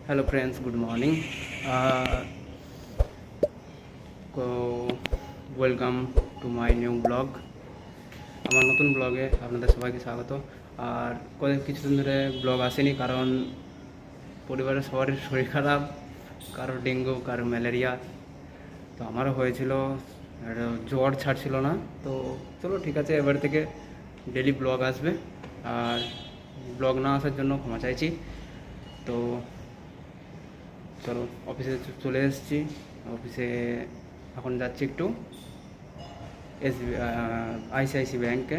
Hello friends, good morning. Welcome to my new blog. আমার নতুন ব্লগে আপনাদের সবাইকে স্বাগত। আর কিছুদিন ধরে ব্লগ আসেনি, কারণ পরিবারের সবার শরীর খারাপ, কারো ডেঙ্গু, কারো ম্যালেরিয়া। তো আমারও হয়েছিল, জ্বর ছাড়ছিল না। তো চলো ঠিক আছে, এবার থেকে ডেলি ব্লগ আসবে। আর ব্লগ না আসার জন্য ক্ষমা চাইছি। তো চলো, অফিসে চলে এসেছি। অফিসে এখন যাচ্ছি একটু আইসিআইসি ব্যাংকে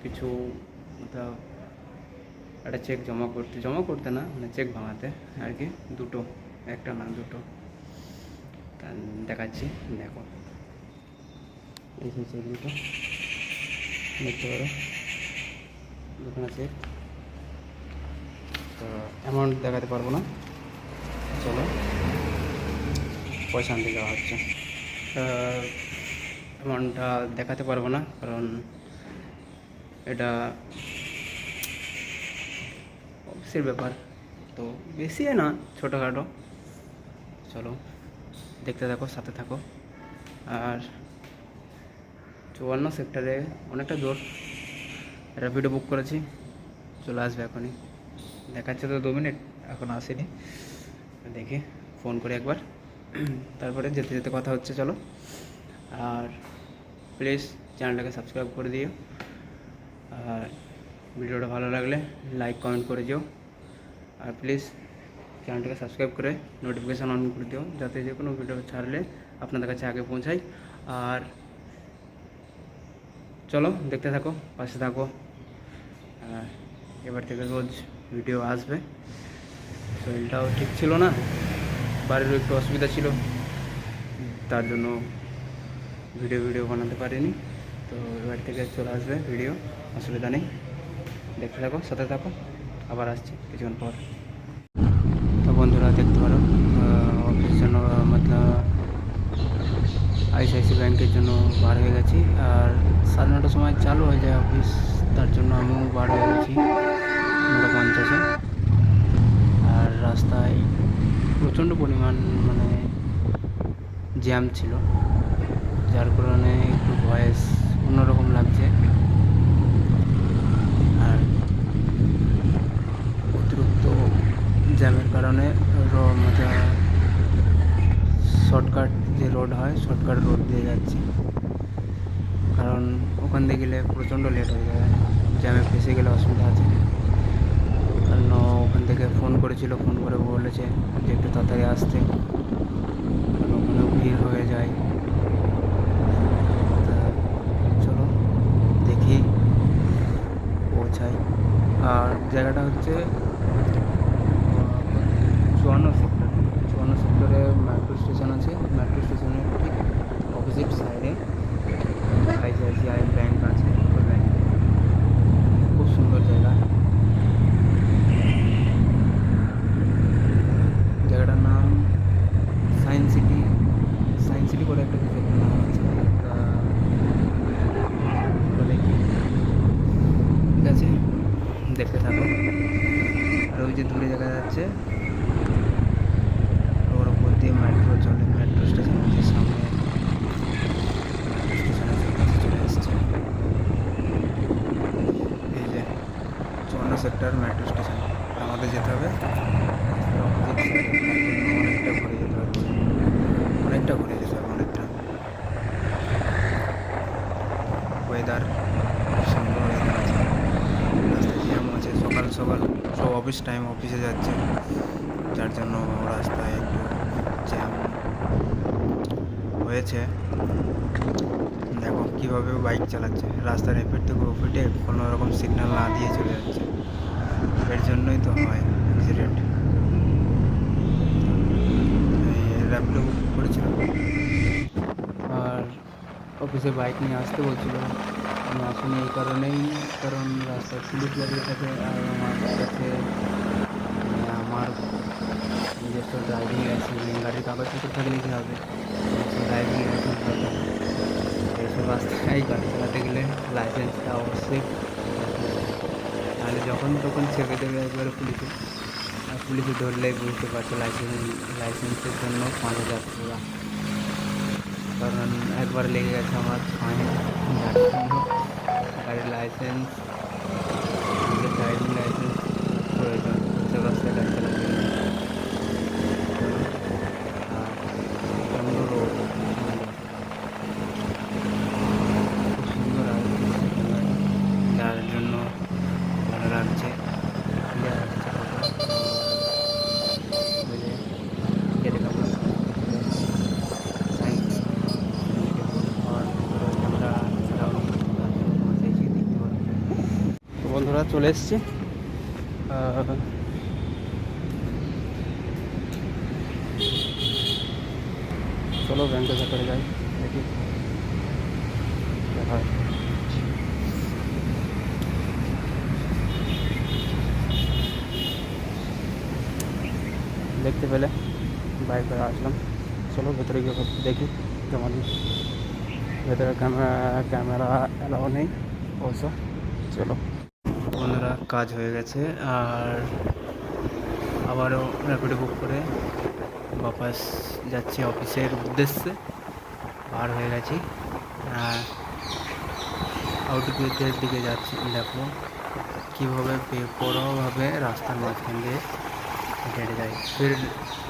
কিছু একটা চেক জমা করতে না, মানে চেক ভাঙাতে আর কি। একটা না দুটো দেখাচ্ছি, দেখো এই সেই চেক দুটো দেখতে পারো, দুখানা চেক। তো অ্যামাউন্ট দেখাতে পারবো না, চলো পয়সা আনতে যাওয়া হচ্ছে। অ্যামাউন্টটা দেখাতে পারবো না, কারণ এটা অফিসের ব্যাপার, তো বেশি না, ছোটোখাটো। চলো দেখতে থাকো, সাথে থাকো। আর 54 সেক্টরে অনেকটা দূর, র্যাপিডো বুক করেছি, চলে আসবে এখনই। দেখাচ্ছে তো 2 মিনিট, এখন আসেনি। দেখি ফোন করে একবার, তারপরে যেতে যেতে কথা হচ্ছে। চলো, আর প্লিজ চ্যানেলটাকে সাবস্ক্রাইব করে দিও। আর ভিডিওটা ভালো লাগলে লাইক কমেন্ট করে দিও। আর প্লিজ চ্যানেলটাকে সাবস্ক্রাইব করে নোটিফিকেশান অন করে দিও, যাতে যে কোনো ভিডিও ছাড়লে আপনাদের কাছে আগে পৌঁছায়। আর চলো দেখতে থাকো, পাশে থাকো। এবার থেকে রোজ ভিডিও আসবে। শরীরটাও ঠিক ছিল না, বাড়িরও একটু অসুবিধা ছিল, তার জন্য ভিডিও বানাতে পারিনি। তো এবার থেকে চলে আসবে ভিডিও, অসুবিধা নেই। দেখতে থাকো, সাথে থাকো, আবার আসছি কিছুক্ষণ পর। তো বন্ধুরা দেখতে পারো, অফিসের জন্য মতলব আইসিআইসি ব্যাংকের জন্য বার হয়ে গেছি। আর 9:30টার সময় চালু হয়ে যায় অফিস, তার জন্য আমিও বার হয়ে গেছি 9:50-এ। আর রাস্তায় প্রচণ্ড পরিমাণ মানে জ্যাম ছিল, যার কারণে একটু ভয়েস অন্যরকম লাগছে। আর অতিরিক্ত জ্যামের কারণে শর্টকাট যে রোড হয়, শর্টকাট রোড দিয়ে যাচ্ছি, কারণ ওখান দিয়ে গেলে প্রচণ্ড লেট হয়ে যায়, জ্যামে ফেসে গেলে অসুবিধা আছে। কারণ ওখান থেকে ফোন করেছিল, ফোন করে বলেছে যে একটু তাড়াতাড়ি আসতে, কারণ ওখানেও ভিড় হয়ে যায়। চলো দেখি পৌঁছাই। আর জায়গাটা হচ্ছে 54 সেক্টরে মেট্রো স্টেশন আছে। মেট্রো স্টেশনের ঠিক অপোজিট সাইডে আইসিআইসিআই ব্যাংক আছে। ওই ব্যাংকে খুব সুন্দর জায়গা। জায়গাটার নাম সায়েন্স সিটি করে একটা কিছু একটা নাম আছে। দেখি, ঠিক আছে, দেখতে থাকো। আর ওই যে দূরে দেখা যাচ্ছে, ওর ওপর দিয়ে মেট্রো চলে, মেট্রো স্টেশন আছে সামনে, মেট্রো স্টেশনের কাছে চলে এসছে। এই যে 54 সেক্টর মেট্রো স্টেশন, আমাদের যেতে হবে অপোজিট সাইডে, অনেকটা ঘুরে যেতে হবে। ওয়েদার সুন্দর, ওয়েদার আছে, রাস্তায় জ্যাম আছে, সকাল সকাল সব অফিসে যাচ্ছে, যার জন্য রাস্তায় একটু জ্যাম হয়েছে। দেখো কীভাবে বাইক চালাচ্ছে, রাস্তার এপিট থেকে ওপিটে কোনো রকম সিগন্যাল না দিয়ে চলে যাচ্ছে, এর জন্যই তো হয় অ্যাক্সিডেন্ট। র্যাপিডো বুক করেছিল, আর অফিসে বাইক নিয়ে আসতে বলছিল, আমি আসিনি এই কারণেই, কারণ রাস্তায় পুলিশ লাগিয়ে থাকে। আর আমার কাছে আমার নিজস্ব ড্রাইভিং লাইসেন্স নেই, গাড়ির কাগজপত্র থাকলে কী হবে, ড্রাইভিং লাইসেন্স দরকার। এইসব রাস্তায় গাড়ি চালাতে গেলে লাইসেন্সটা অবশ্যই, নাহলে যখন তখন ছেড়ে দেবে একবারে পুলিশে। আর পুলিশে ধরলেই বুঝতে পারছো লাইসেন্সের জন্য 5,000 পুরা, কারণ একবার লেগে গেছে আমার ফাইন, যার জন্য গাড়ির লাইসেন্স, ড্রাইভিং লাইসেন্স প্রয়োজন এসব রাস্তায় গাড়ি চালাতে গেলে। আর প্রচণ্ড রোড, খুব সুন্দর আসছে, যার জন্য ভালো লাগছে, ক্লিয়ার আসছে ফটো। বুঝলে যেরকম সাইন্স আর ক্যামেরা ছাড়াও দেখতে পারো। তো বন্ধুরা চলে এসছি, চলো ব্যাংকের ভেতরে যাই, দেখি হয়। দেখতে পেলে বাইক করে আসলাম, চলো ভেতরে গিয়ে দেখি কেমন। ভেতরে ক্যামেরা অ্যালাউ নেই অবশ্য। চলো বন্ধুরা, কাজ হয়ে গেছে, আর আবারও র্যাপিডো বুক করে বাপাস যাচ্ছি অফিসের উদ্দেশ্যে। বার হয়ে গেছি, আউটগেটের দিকে যাচ্ছি। দেখো কীভাবে বেপরোয়াভাবে রাস্তার মাঝখান দিয়ে হেঁটে যায়। ফের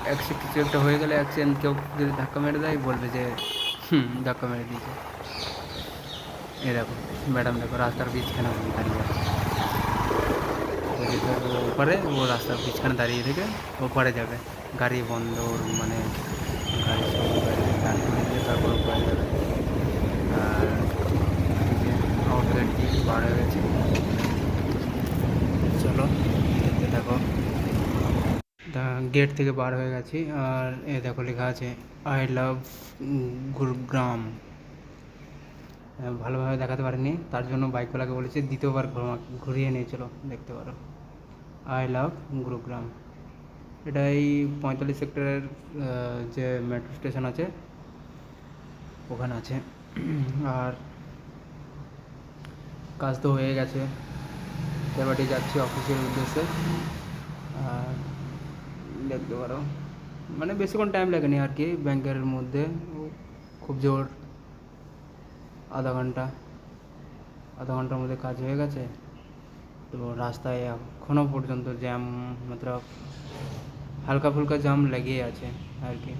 অ্যাক্সিডেন্ট কিছু একটা হয়ে গেলে অ্যাক্সিডেন্ট, কেউ যদি ধাক্কা মেরে দেয় বলবে যে ধাক্কা মেরে দিয়েছে। এ দেখো ম্যাডাম, দেখো রাস্তার বীজখানে দাঁড়িয়ে আছে, ওপারে ও রাস্তার বীজখানে দাঁড়িয়ে থেকে ওপারে যাবে। গাড়ি বন্ধ, মানে গাড়ি সব গাড়ি দাঁড় করে দিয়ে তারপর ওপারে যাবে। আর আউটগেট দিয়ে বার হয়ে গেছে, চলো দেখতে থাকো। গেট থেকে বার হয়ে গেছি, আর এ দেখো লেখা আছে আই লাভ গুরুগ্রাম। ভালোভাবে দেখাতে পারিনি, তার জন্য বাইকওয়ালাকে বলেছি দ্বিতীয়বার ঘুরিয়ে নিয়ে চলো, দেখতে পারো আই লাভ গুরুগ্রাম। এটা এই 45 সেক্টরের যে মেট্রো স্টেশন আছে ওখানে আছে। আর কাজ তো হয়ে গেছে, এবারে যাচ্ছি অফিসের উদ্দেশ্যে। আর দেখতে পারো মানে বেশিক্ষণ টাইম লাগেনি আর কি, ব্যাংকের মধ্যে খুব জোর আধা ঘন্টার মধ্যে কাজ হয়ে গেছে। তো রাস্তায় এখনও পর্যন্ত জ্যাম, মতলব হালকা ফুলকা জ্যাম লেগেই আছে আর কি।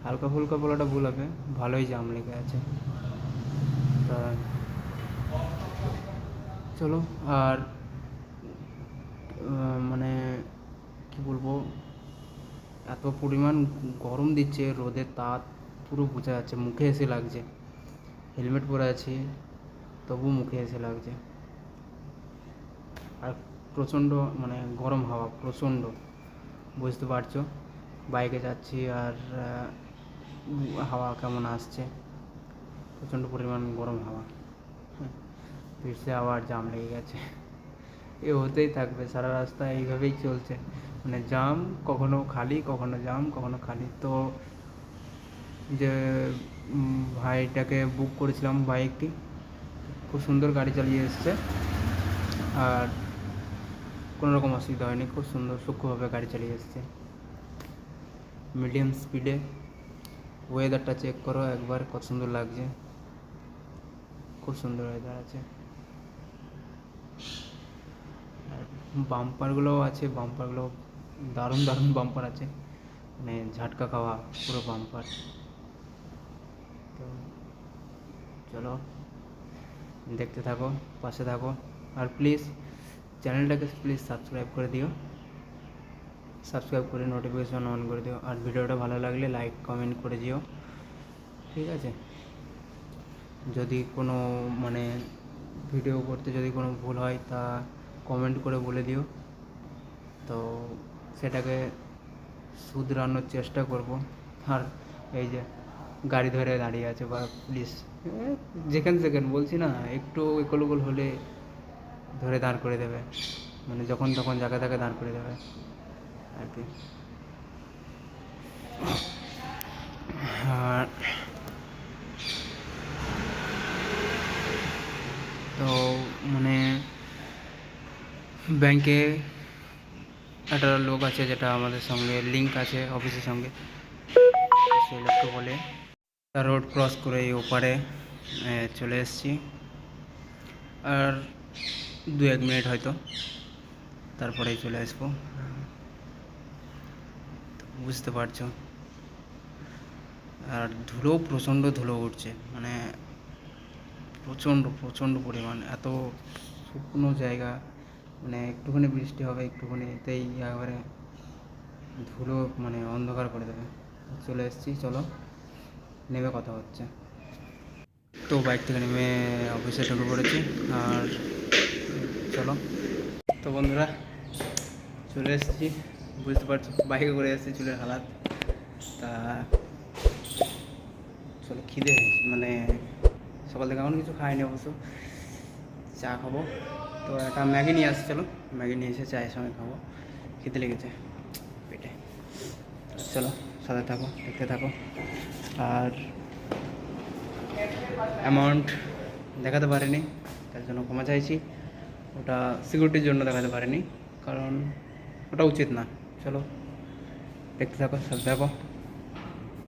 হালকা ফুলকা বলাটা ভুল হবে, ভালোই জ্যাম লেগে আছে। তা চলো, আর মানে কী বলবো, এত পরিমাণ গরম দিচ্ছে, রোদের তাপ পুরো বোঝা যাচ্ছে, মুখে এসে লাগছে। হেলমেট পরে আছি তবু মুখে এসে লাগছে। আর প্রচণ্ড মানে গরম হাওয়া, প্রচণ্ড, বুঝতে পারছো। বাইকে যাচ্ছি আর হাওয়া কেমন আসছে, প্রচণ্ড পরিমাণ গরম হাওয়া। ফিরছে আবার জাম লেগে গেছে। এ হতেই থাকবে, সারা রাস্তা এইভাবেই চলছে, মানে জাম, কখনো খালি কখনো জাম কখনো খালি। তো যে ভাইটাকে বুক করেছিলাম বাইকটি, খুব সুন্দর গাড়ি চালিয়ে এসছে, আর কোনো রকম অসুবিধা হয়নি, খুব সুন্দর সূক্ষ্মভাবে গাড়ি চালিয়ে এসছে, মিডিয়াম স্পিডে। ওয়েদারটা চেক করো একবার, কত সুন্দর লাগছে, খুব সুন্দর ওয়েদার আছে। আর বাম্পারগুলোও আছে, বাম্পারগুলো দারুণ দারুণ বাম্পার আছে, মানে ঝাটকা খাওয়া পুরো বাম্পার। তো চলো দেখতে থাকো, পাশে থাকো, আর প্লিজ চ্যানেলটাকে প্লিজ সাবস্ক্রাইব করে দিও, সাবস্ক্রাইব করে নোটিফিকেশন অন করে দিও। আর ভিডিওটা ভালো লাগলে লাইক কমেন্ট করে দিও, ঠিক আছে। যদি কোনো মানে ভিডিও করতে যদি কোনো ভুল হয় তা কমেন্ট করে বলে দিও, তো সেটাকে শুধরানোর চেষ্টা করব। আর এই যে গাড়ি ধরে দাঁড়িয়ে আছে বা পুলিশ, যেখানে সেখানে বলছি না, একটু একল ওকল হলে ধরে দাঁড় করে দেবে, মানে যখন তখন জায়গা জায়গায় দাঁড় করে দেবে আর কি। আর তো মানে ব্যাংকে একটা লোক আছে যেটা আমাদের সঙ্গে লিঙ্ক আছে অফিসের সঙ্গে, সেই লোককে বলে তার রোড ক্রস করে এই ওপারে চলে এসেছি। আর 2-1 মিনিট হয়তো, তারপরেই চলে আসবো। বুঝতে পারছো, আর ধুলো, প্রচণ্ড ধুলো উঠছে, মানে প্রচণ্ড প্রচণ্ড পরিমাণ। এত শুকনো জায়গা, মানে একটুখানি বৃষ্টি হবে, একটুখানিতেই একেবারে ধুলো মানে অন্ধকার করে দেবে। চলে এসেছি, চলো নেমে কথা হচ্ছে। তো বাইক থেকে নেমে অফিসে ঢুকে পড়েছি, আর চলো। তো বন্ধুরা চলে এসেছি, বুঝতে পারছো বাইকে করে এসেছি, চুলের হালাত। তা চলো, খিদে মানে সকাল থেকে এমন কিছু খাইনি অবশ্য, চা খাবো। তো একটা ম্যাগি নিয়ে আসছি, চলো ম্যাগি নিয়ে এসে চায়ের সঙ্গে খাবো, খিদে লেগেছে পেটে। চলো সাথে থাকো, দেখতে থাকো। আর অ্যামাউন্ট দেখাতে পারিনি, তার জন্য ক্ষমা চাইছি। ওটা সিকিউরিটির জন্য দেখাতে পারিনি, কারণ ওটা উচিত না। চলো দেখতে থাকো, সাথে থাকো।